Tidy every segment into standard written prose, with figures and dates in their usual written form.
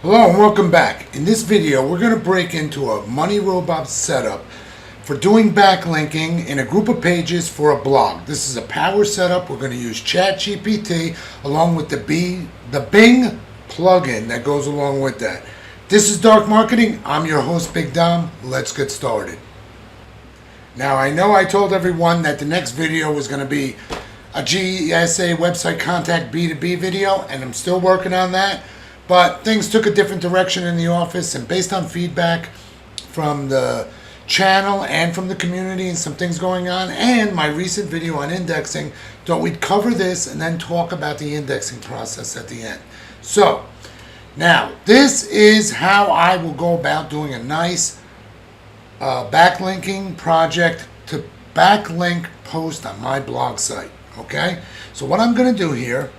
Hello and welcome back. In this video, we're going to break into a MoneyRobot setup for doing backlinking in a group of pages for a blog. This is a power setup. We're going to use ChatGPT along with the Bing plugin that goes along with that. This is Dark Marketing. I'm your host, Big Dom. Let's get started. Now, I know I told everyone that the next video was going to be a GSA website contact B2B video, and I'm still working on that. But things took a different direction in the office, and based on feedback from the channel and from the community and some things going on, and my recent video on indexing, thought we'd cover this and then talk about the indexing process at the end. So, now, this is how I will go about doing a nice backlinking project to backlink post on my blog site. Okay? So what I'm going to do here,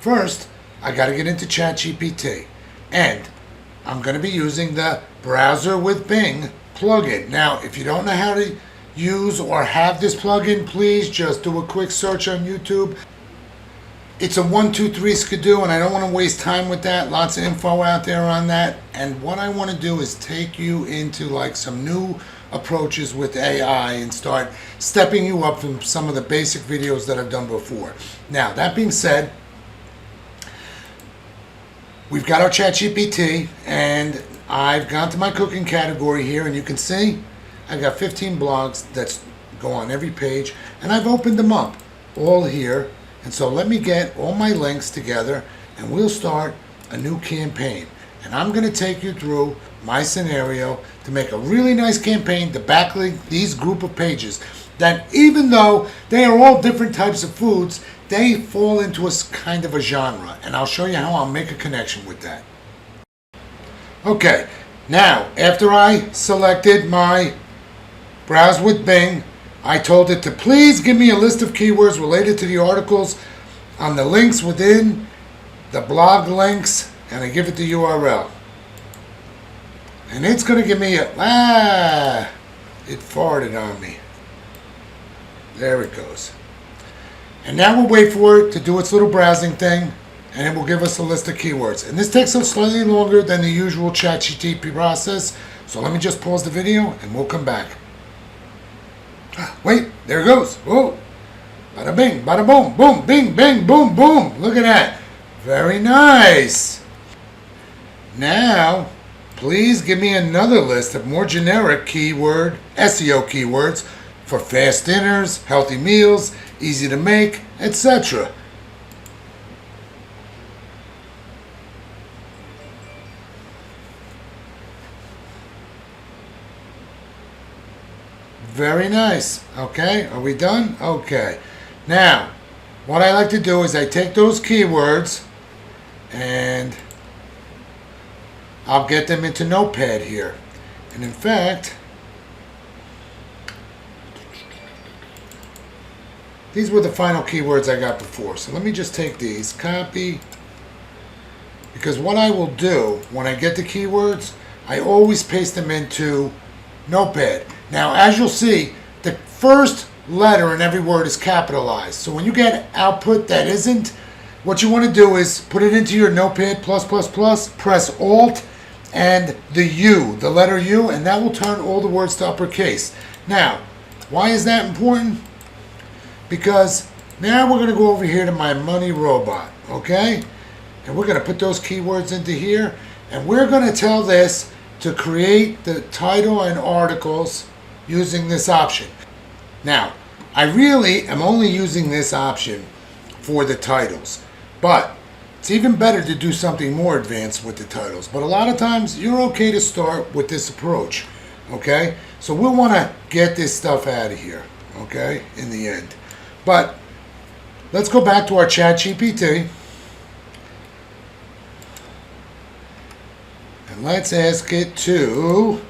first, I got to get into ChatGPT, and I'm going to be using the Browser with Bing plugin. Now, if you don't know how to use or have this plugin, please just do a quick search on YouTube. It's a 1, 2, 3 skidoo, and I don't want to waste time with that. Lots of info out there on that. And what I want to do is take you into like some new approaches with AI and start stepping you up from some of the basic videos that I've done before. Now, that being said, we've got our ChatGPT, and I've gone to my cooking category here, and you can see I've got 15 blogs that go on every page, and I've opened them up all here. And so let me get all my links together, and we'll start a new campaign. And I'm going to take you through my scenario to make a really nice campaign to backlink these group of pages that, even though they are all different types of foods, they fall into a kind of a genre, and I'll show you how I'll make a connection with that. Okay, now after I selected my Browse with Bing, I told it to please give me a list of keywords related to the articles on the links within the blog links, and I give it the URL. And it's going to give me it farted on me. There it goes. And now we'll wait for it to do its little browsing thing, and it will give us a list of keywords. And this takes us slightly longer than the usual ChatGPT process, so let me just pause the video and we'll come back. Wait, there it goes. Whoa. Bada bing, bada boom, boom, bing, bang, boom, boom. Look at that. Very nice. Now, please give me another list of more generic keyword, SEO keywords for fast dinners, healthy meals, easy to make, etc. Very nice. Okay, are we done? Okay. Now, what I like to do is I take those keywords and I'll get them into Notepad here. And in fact, these were the final keywords I got before. So let me just take these, copy, because what I will do when I get the keywords, I always paste them into Notepad. Now, as you'll see, the first letter in every word is capitalized. So when you get output that isn't, what you want to do is put it into your Notepad++, press Alt and the U, the letter U, and that will turn all the words to uppercase. Now, why is that important? Because now we're going to go over here to my MoneyRobot, okay? And we're going to put those keywords into here, and we're going to tell this to create the title and articles using this option. Now, I really am only using this option for the titles, but it's even better to do something more advanced with the titles. But a lot of times, you're okay to start with this approach, okay? So we'll want to get this stuff out of here, okay, in the end. But let's go back to our ChatGPT. And let's ask it to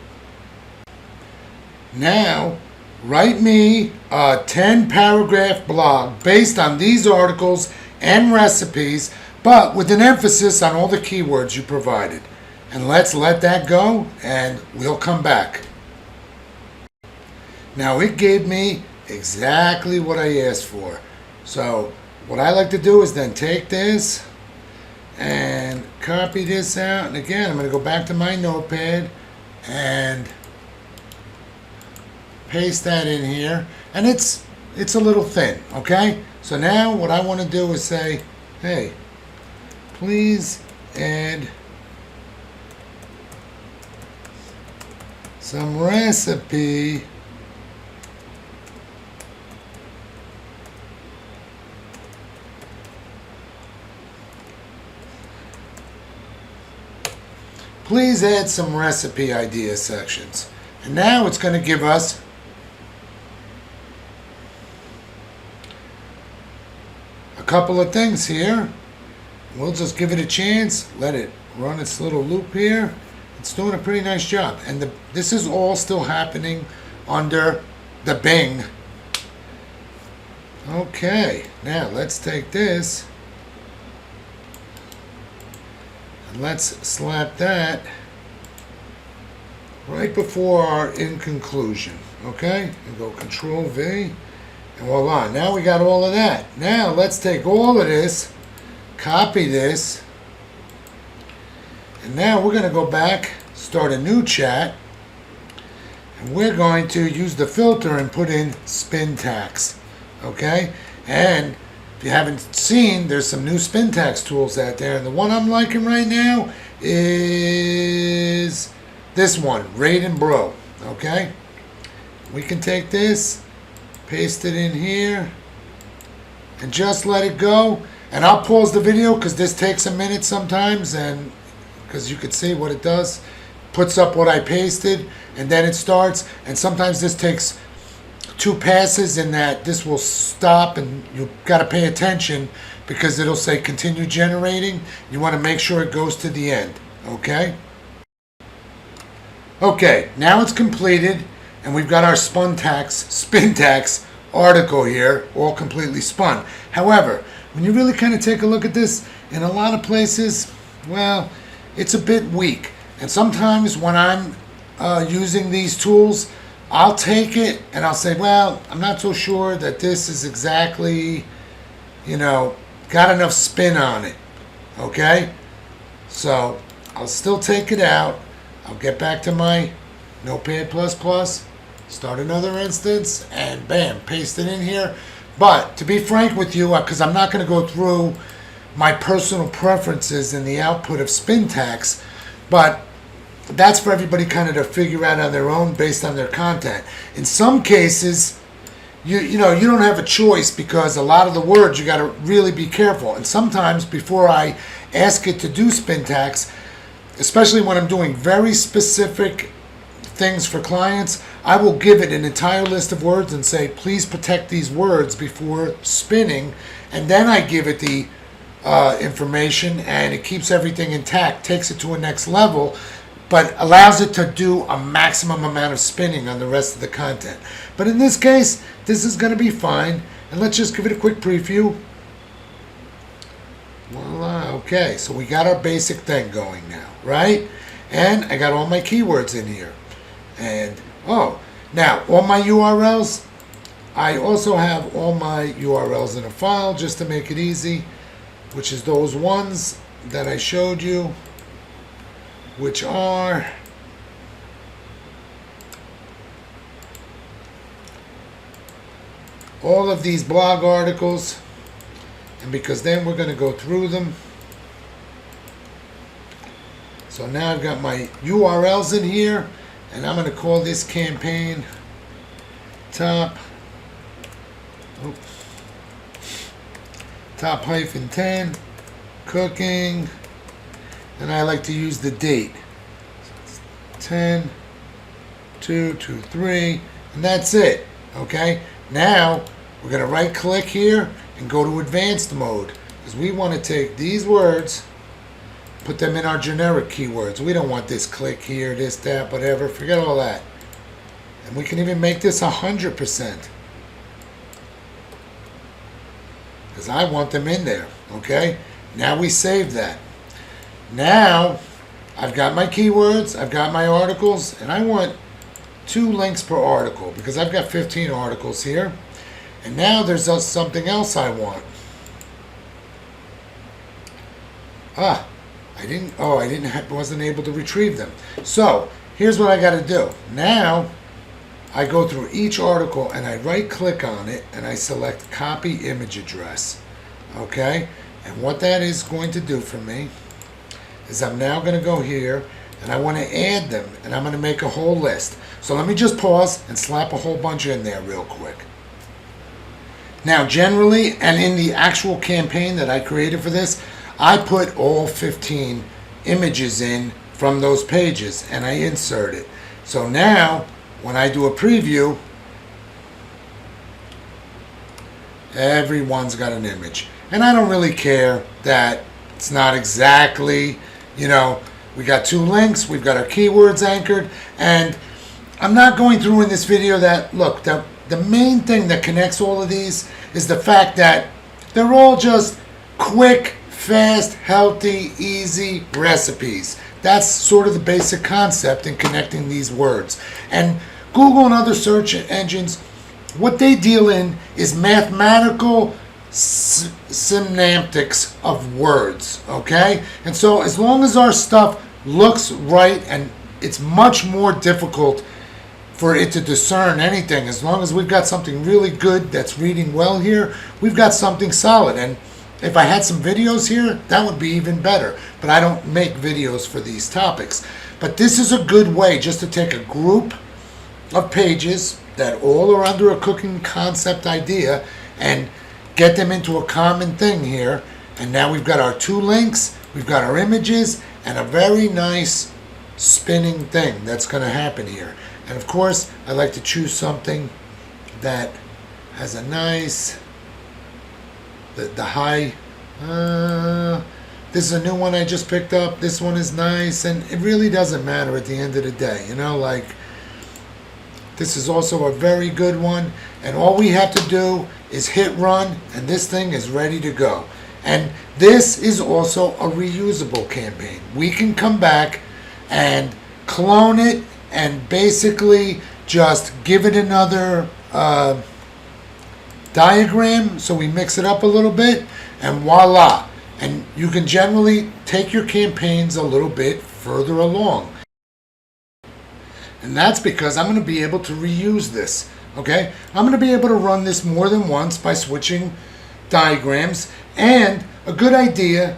now write me a 10-paragraph blog based on these articles and recipes, but with an emphasis on all the keywords you provided. And let's let that go, and we'll come back. Now, it gave me exactly what I asked for. So what I like to do is then take this and copy this out. And again, I'm going to go back to my notepad and paste that in here. And it's a little thin, okay? So now what I want to do is say, hey, please add some recipe please add some recipe idea sections. And now it's going to give us a couple of things here. We'll just give it a chance, let it run its little loop here. It's doing a pretty nice job. And this is all still happening under the Bing. Okay, now let's take this and let's slap that right before our in conclusion. Okay, and go Control V, and voila. Now we got all of that. Now let's take all of this, copy this, and now we're going to go back, start a new chat, and we're going to use the filter and put in spintax. Okay, and if you haven't seen, there's some new spintax tools out there, and the one I'm liking right now is this one, Raid and Bro. Okay, we can take this, paste it in here, and just let it go. And I'll pause the video because this takes a minute sometimes, and because you can see what it does, puts up what I pasted, and then it starts. And sometimes this takes 2 passes, in that this will stop, and you've got to pay attention because it'll say continue generating. You want to make sure it goes to the end. Okay. Okay, now it's completed, and we've got our spintax article here, all completely spun. However, when you really kind of take a look at this, in a lot of places, well, it's a bit weak. And sometimes when I'm using these tools, I'll take it and I'll say, well, I'm not so sure that this is exactly, got enough spin on it. Okay? So I'll still take it out. I'll get back to my Notepad++, start another instance, and bam, paste it in here. But to be frank with you, because I'm not going to go through my personal preferences in the output of spintax, but that's for everybody kind of to figure out on their own based on their content. In some cases, you don't have a choice, because a lot of the words you got to really be careful. And sometimes before I ask it to do spintax, especially when I'm doing very specific things for clients, I will give it an entire list of words and say, please protect these words before spinning, and then I give it the information, and it keeps everything intact, takes it to a next level, but allows it to do a maximum amount of spinning on the rest of the content. But in this case, this is going to be fine, and let's just give it a quick preview. Voila. Okay, so we got our basic thing going now, right? And I got all my keywords in here. And, now all my URLs, I also have all my URLs in a file just to make it easy, which is those ones that I showed you, which are all of these blog articles. And because then we're going to go through them. So now I've got my URLs in here, and I'm going to call this campaign top -10 cooking, and I like to use the date. So 10/2/23, and that's it. Okay, now we're going to right click here and go to advanced mode, because we want to take these words, put them in our generic keywords. We don't want this click here, this, that, whatever. Forget all that. And we can even make this 100%, because I want them in there. Okay, now we save that. Now I've got my keywords, I've got my articles, and I want 2 links per article, because I've got 15 articles here. And now there's something else I want. wasn't able to retrieve them. So here's what I got to do. Now I go through each article and I right click on it and I select copy image address. Okay? And what that is going to do for me is I'm now going to go here and I want to add them and I'm going to make a whole list. So let me just pause and slap a whole bunch in there real quick. Now generally, and in the actual campaign that I created for this, I put all 15 images in from those pages and I insert it. So now when I do a preview, everyone's got an image. And I don't really care that it's not exactly, we got 2 links, we've got our keywords anchored, and I'm not going through in this video that, look, the main thing that connects all of these is the fact that they're all just quick, fast, healthy, easy recipes. That's sort of the basic concept in connecting these words. And Google and other search engines, what they deal in is mathematical semantics of words, okay? And so as long as our stuff looks right, and it's much more difficult for it to discern anything, as long as we've got something really good that's reading well here, we've got something solid. And if I had some videos here, that would be even better. But I don't make videos for these topics. But this is a good way just to take a group of pages that all are under a cooking concept idea and get them into a common thing here. And now we've got our 2 links, we've got our images, and a very nice spinning thing that's going to happen here. And of course, I like to choose something that has a nice, the high, this is a new one I just picked up. This one is nice, and it really doesn't matter at the end of the day. This is also a very good one, and all we have to do is hit run, and this thing is ready to go. And this is also a reusable campaign. We can come back and clone it and basically just give it another diagram, so we mix it up a little bit, and voila. And you can generally take your campaigns a little bit further along. And that's because I'm going to be able to reuse this. Okay? I'm going to be able to run this more than once by switching diagrams, and a good idea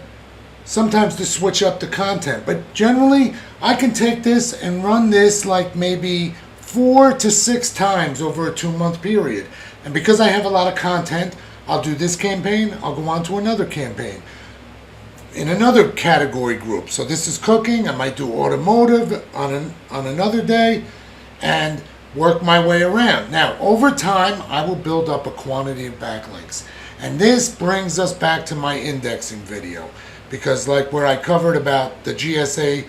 sometimes to switch up the content. But generally, I can take this and run this like maybe 4 to 6 times over a 2-month period. And because I have a lot of content, I'll do this campaign, I'll go on to another campaign in another category group. So this is cooking, I might do automotive on another day, and work my way around. Now, over time, I will build up a quantity of backlinks. And this brings us back to my indexing video, because like where I covered about the GSA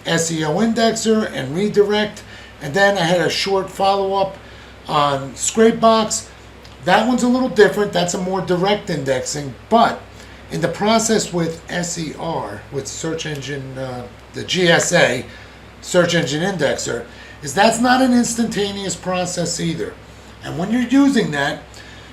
SEO indexer and redirect, and then I had a short follow-up on Scrapebox. That one's a little different. That's a more direct indexing, but in the process with SER, with search engine, the GSA, search engine indexer, is that's not an instantaneous process either. And when you're using that,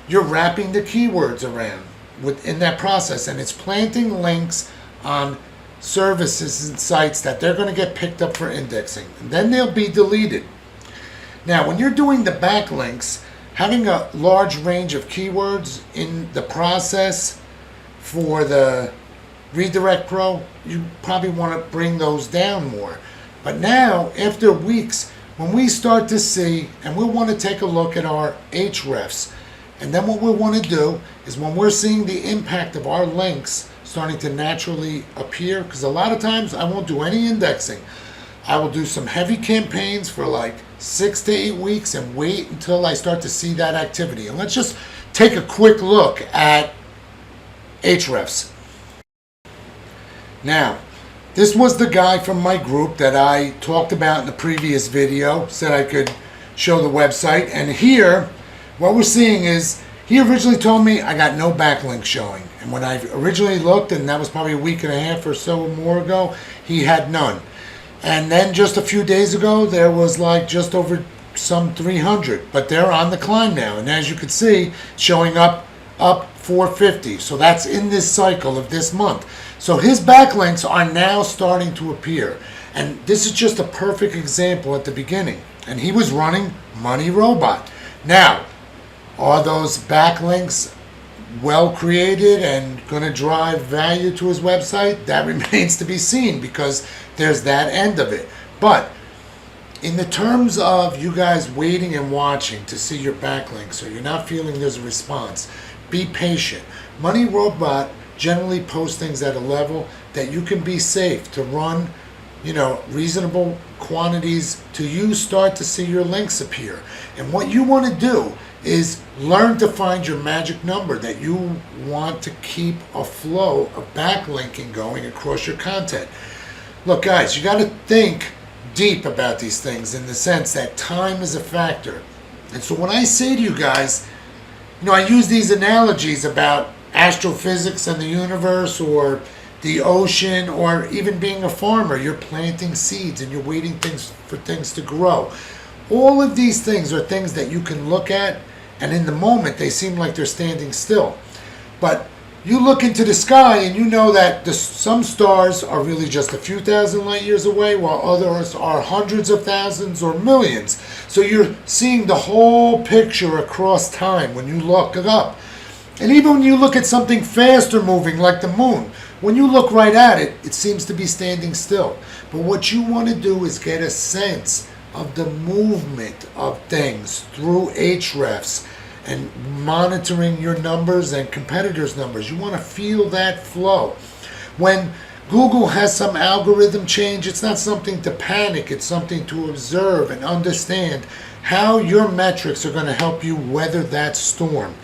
you're wrapping the keywords around within that process, and it's planting links on services and sites that they're going to get picked up for indexing, and then they'll be deleted. Now, when you're doing the backlinks, having a large range of keywords in the process for the Redirect Pro, you probably want to bring those down more. But now, after weeks, when we start to see, and we'll want to take a look at our hrefs, and then what we'll want to do is when we're seeing the impact of our links starting to naturally appear, because a lot of times I won't do any indexing. I will do some heavy campaigns for like 6 to 8 weeks and wait until I start to see that activity. And let's just take a quick look at hrefs. Now, this was the guy from my group that I talked about in the previous video, said I could show the website. And here, what we're seeing is, he originally told me I got no backlinks showing. And when I originally looked, and that was probably a week and a half or so more ago, he had none. And then just a few days ago, there was like just over some 300. But they're on the climb now. And as you can see, showing up 450. So that's in this cycle of this month. So his backlinks are now starting to appear. And this is just a perfect example at the beginning. And he was running MoneyRobot. Now, are those backlinks well created and going to drive value to his website? That remains to be seen, because there's that end of it. But in the terms of you guys waiting and watching to see your backlinks, or you're not feeling there's a response, be patient. MoneyRobot generally posts things at a level that you can be safe to run, reasonable quantities to you start to see your links appear. And what you want to do is learn to find your magic number that you want to keep a flow of backlinking going across your content. Look, guys, you got to think deep about these things, in the sense that time is a factor. And so when I say to you guys, I use these analogies about astrophysics and the universe, or the ocean, or even being a farmer. You're planting seeds and you're waiting for things to grow. All of these things are things that you can look at, and in the moment they seem like they're standing still. But you look into the sky and you know that some stars are really just a few thousand light years away, while others are hundreds of thousands or millions. So you're seeing the whole picture across time when you look it up. And even when you look at something faster moving like the moon, when you look right at it, it seems to be standing still. But what you want to do is get a sense of the movement of things through Hrefs and monitoring your numbers and competitors' numbers. You want to feel that flow. When Google has some algorithm change, it's not something to panic. It's something to observe and understand how your metrics are going to help you weather that storm.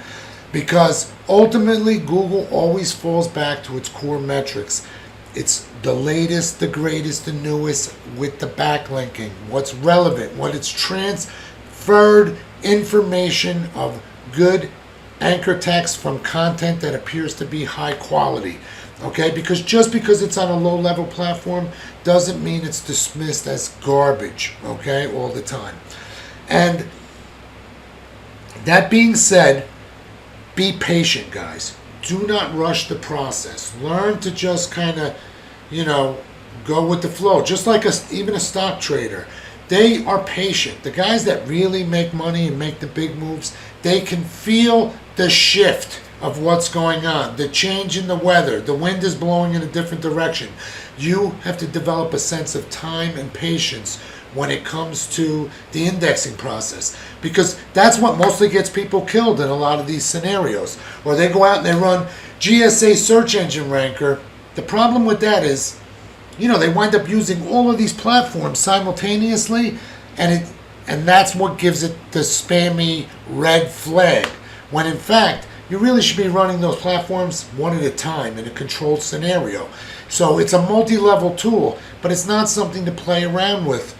Because ultimately, Google always falls back to its core metrics. It's the latest, the greatest, the newest with the backlinking. What's relevant, what it's transferred information of good anchor text from content that appears to be high quality. Okay? Because just because it's on a low-level platform doesn't mean it's dismissed as garbage, okay, all the time. And that being said, be patient, guys. Do not rush the process. Learn to just kind of, go with the flow. Just like even a stock trader. They are patient. The guys that really make money and make the big moves, they can feel the shift of what's going on, the change in the weather, the wind is blowing in a different direction. You have to develop a sense of time and patience when it comes to the indexing process, because that's what mostly gets people killed in a lot of these scenarios. Or they go out and they run GSA search engine ranker. The problem with that is, they wind up using all of these platforms simultaneously, and that's what gives it the spammy red flag, when in fact you really should be running those platforms one at a time in a controlled scenario. So it's a multi-level tool, but it's not something to play around with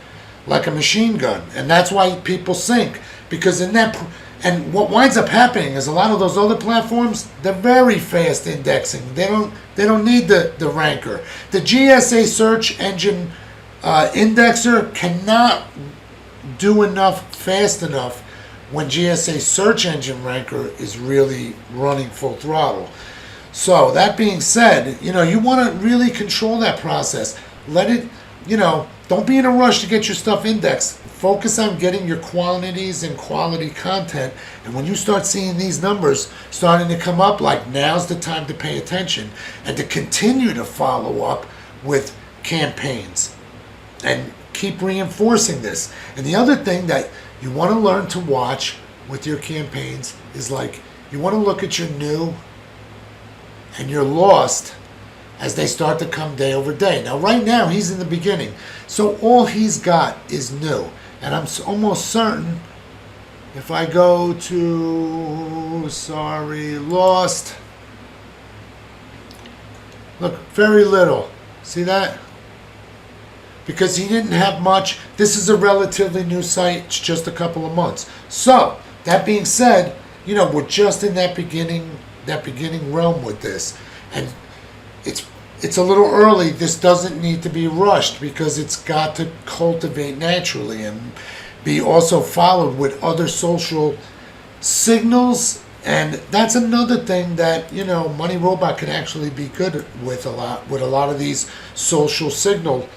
like a machine gun. And that's why people sink, because and what winds up happening is a lot of those other platforms, they're very fast indexing. They don't need the ranker. The GSA search engine indexer cannot do enough fast enough when GSA search engine ranker is really running full throttle. So that being said, you want to really control that process. Let it, don't be in a rush to get your stuff indexed. Focus on getting your quantities and quality content. And when you start seeing these numbers starting to come up, like, now's the time to pay attention and to continue to follow up with campaigns and keep reinforcing this. And the other thing that you want to learn to watch with your campaigns is, like, you want to look at your new and your lost as they start to come day over day. Now, right now, he's in the beginning. So all he's got is new. And I'm almost certain if I go to, lost, look, very little. See that? Because he didn't have much. This is a relatively new site. It's just a couple of months. So, that being said, we're just in that beginning realm with this. And it's a little early. This doesn't need to be rushed, because it's got to cultivate naturally and be also followed with other social signals And that's another thing that, MoneyRobot can actually be good with a lot of these social signal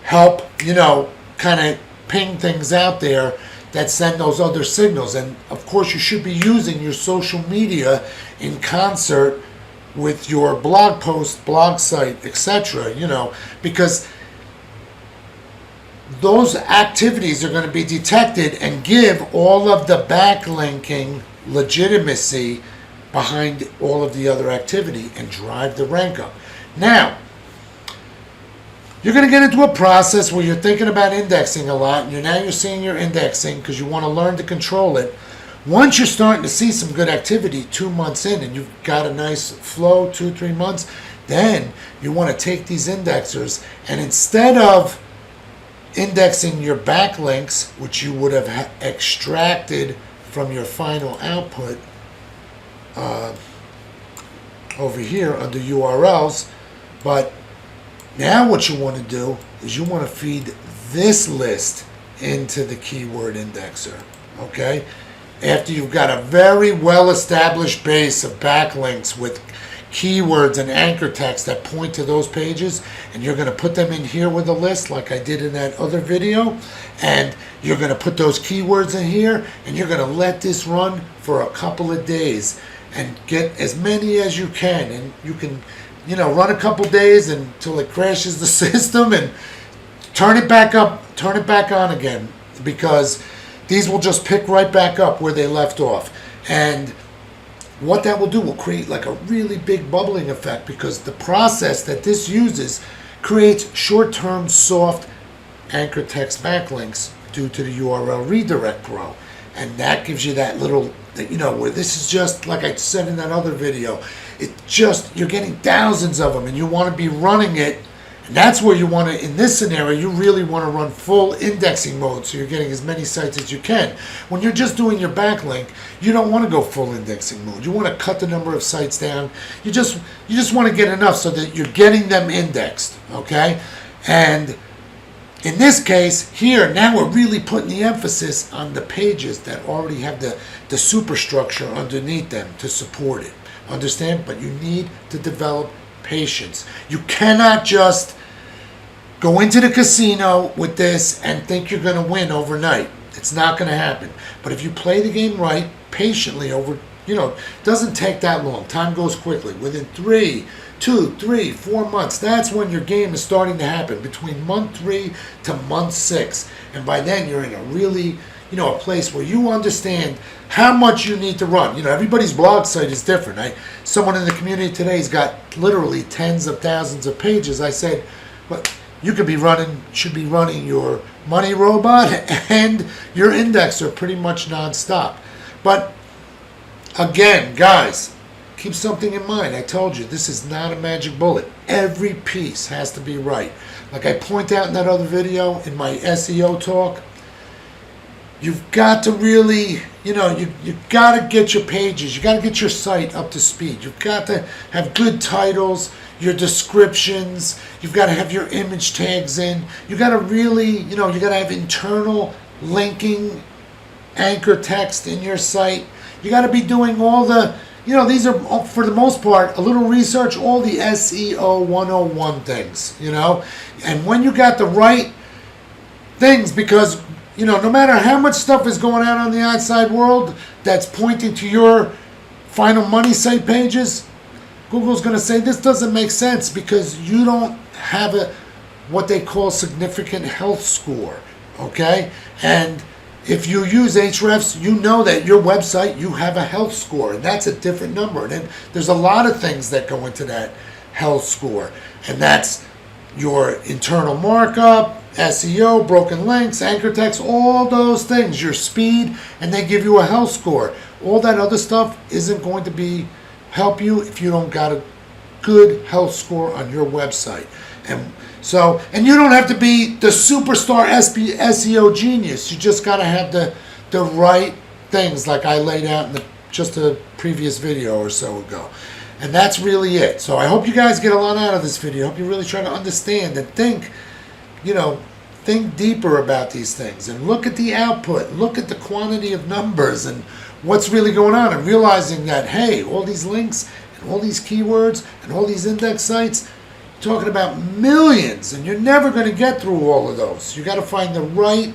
help, kind of ping things out there that send those other signals. And of course, you should be using your social media in concert with your blog post, blog site, etc., because those activities are going to be detected and give all of the backlinking legitimacy behind all of the other activity and drive the rank up. Now, you're going to get into a process where you're thinking about indexing a lot, and you're seeing your indexing because you want to learn to control it. Once you're starting to see some good activity 2 months in and you've got a nice flow 2-3 months, then you want to take these indexers and instead of indexing your backlinks, which you would have extracted from your final output over here under URLs, but now what you want to do is you want to feed this list into the keyword indexer, okay? After you've got a very well-established base of backlinks with keywords and anchor text that point to those pages, and you're going to put them in here with a list like I did in that other video, and you're going to put those keywords in here, and you're going to let this run for a couple of days and get as many as you can. And you can run a couple days until it crashes the system and turn it back up, turn it back on again, because these will just pick right back up where they left off. And what that will do will create like a really big bubbling effect, because the process that this uses creates short-term soft anchor text backlinks due to the URL redirect pro. And that gives you that little, where this is just, like I said in that other video, you're getting thousands of them and you want to be running it. And that's where you want to, in this scenario, you really want to run full indexing mode so you're getting as many sites as you can. When you're just doing your backlink, you don't want to go full indexing mode. You want to cut the number of sites down. You just want to get enough so that you're getting them indexed, okay? And in this case, here, now we're really putting the emphasis on the pages that already have the superstructure underneath them to support it. Understand? But you need to develop patience. You cannot just go into the casino with this and think you're going to win overnight. It's not going to happen. But if you play the game right, patiently over, it doesn't take that long. Time goes quickly. Within 2, 3, 4 months, that's when your game is starting to happen, between month 3 to month 6. And by then you're in a really, a place where you understand how much you need to run. Everybody's blog site is different. Someone in the community today has got literally tens of thousands of pages. I said, well, you should be running your MoneyRobot and your indexer pretty much nonstop. But again, guys, keep something in mind. I told you, this is not a magic bullet. Every piece has to be right. Like I point out in that other video, in my SEO talk, you've got to really, you've got to get your pages, you got to get your site up to speed. You've got to have good titles, your descriptions, you've got to have your image tags in. You got to really, you got to have internal linking, anchor text in your site. You got to be doing all the, these are, for the most part, a little research, all the SEO 101 things, And when you got the right things, because, no matter how much stuff is going on the outside world that's pointing to your final money site pages, Google's going to say this doesn't make sense because you don't have what they call significant health score, okay? And if you use Ahrefs, you know that your website, you have a health score, and that's a different number. And then there's a lot of things that go into that health score, and that's your internal markup, SEO, broken links, anchor text, all those things, your speed, and they give you a health score. All that other stuff isn't going to help you if you don't got a good health score on your website. And you don't have to be the superstar SEO genius. You just got to have the right things like I laid out in just a previous video or so ago. And that's really it. So I hope you guys get a lot out of this video. I hope you really try to understand and think, think deeper about these things and look at the output, look at the quantity of numbers and what's really going on, and realizing that, hey, all these links and all these keywords and all these index sites, talking about millions, and you're never going to get through all of those. You got to find the right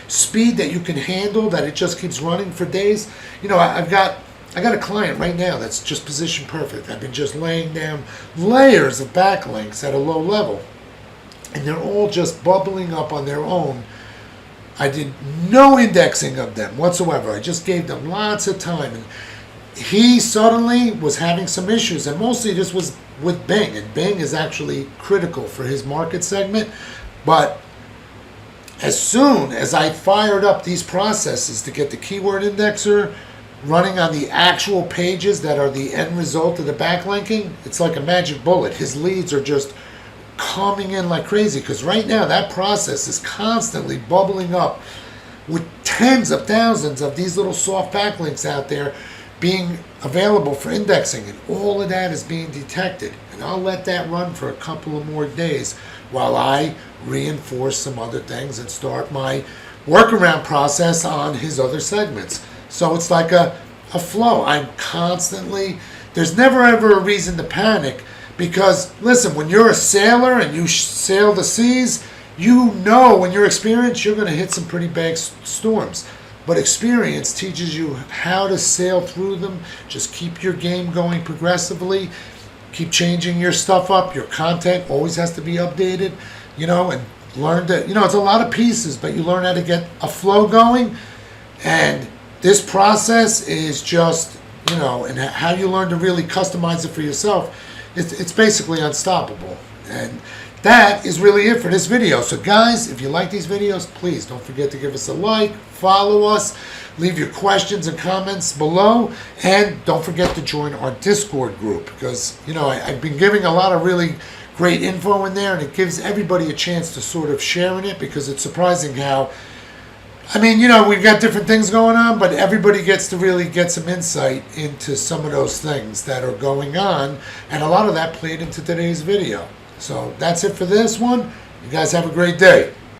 speed that you can handle, that it just keeps running for days. You know, I got a client right now that's just position perfect. I've been just laying down layers of backlinks at a low level, and they're all just bubbling up on their own. I did no indexing of them whatsoever. I just gave them lots of time, and he suddenly was having some issues, and mostly this was with Bing, and Bing is actually critical for his market segment. But as soon as I fired up these processes to get the keyword indexer running on the actual pages that are the end result of the backlinking, it's like a magic bullet. His leads are just coming in like crazy, because right now that process is constantly bubbling up with tens of thousands of these little soft backlinks out there being available for indexing, and all of that is being detected. And I'll let that run for a couple of more days while I reinforce some other things and start my workaround process on his other segments. So it's like a flow. I'm constantly, there's never ever a reason to panic, because listen, when you're a sailor and you sail the seas, you know when you're experienced, you're going to hit some pretty big storms. But experience teaches you how to sail through them. Just keep your game going progressively. Keep changing your stuff up. Your content always has to be updated, you know, and learn to, you know, it's a lot of pieces, but you learn how to get a flow going. And this process is just, you know, and how you learn to really customize it for yourself, it's basically unstoppable. And that is really it for this video. So guys, if you like these videos, please don't forget to give us a like, follow us, leave your questions and comments below, and don't forget to join our Discord group, because, you know, I've been giving a lot of really great info in there, and it gives everybody a chance to sort of share in it, because it's surprising how, I mean, you know, we've got different things going on, but everybody gets to really get some insight into some of those things that are going on, and a lot of that played into today's video. So that's it for this one. You guys have a great day.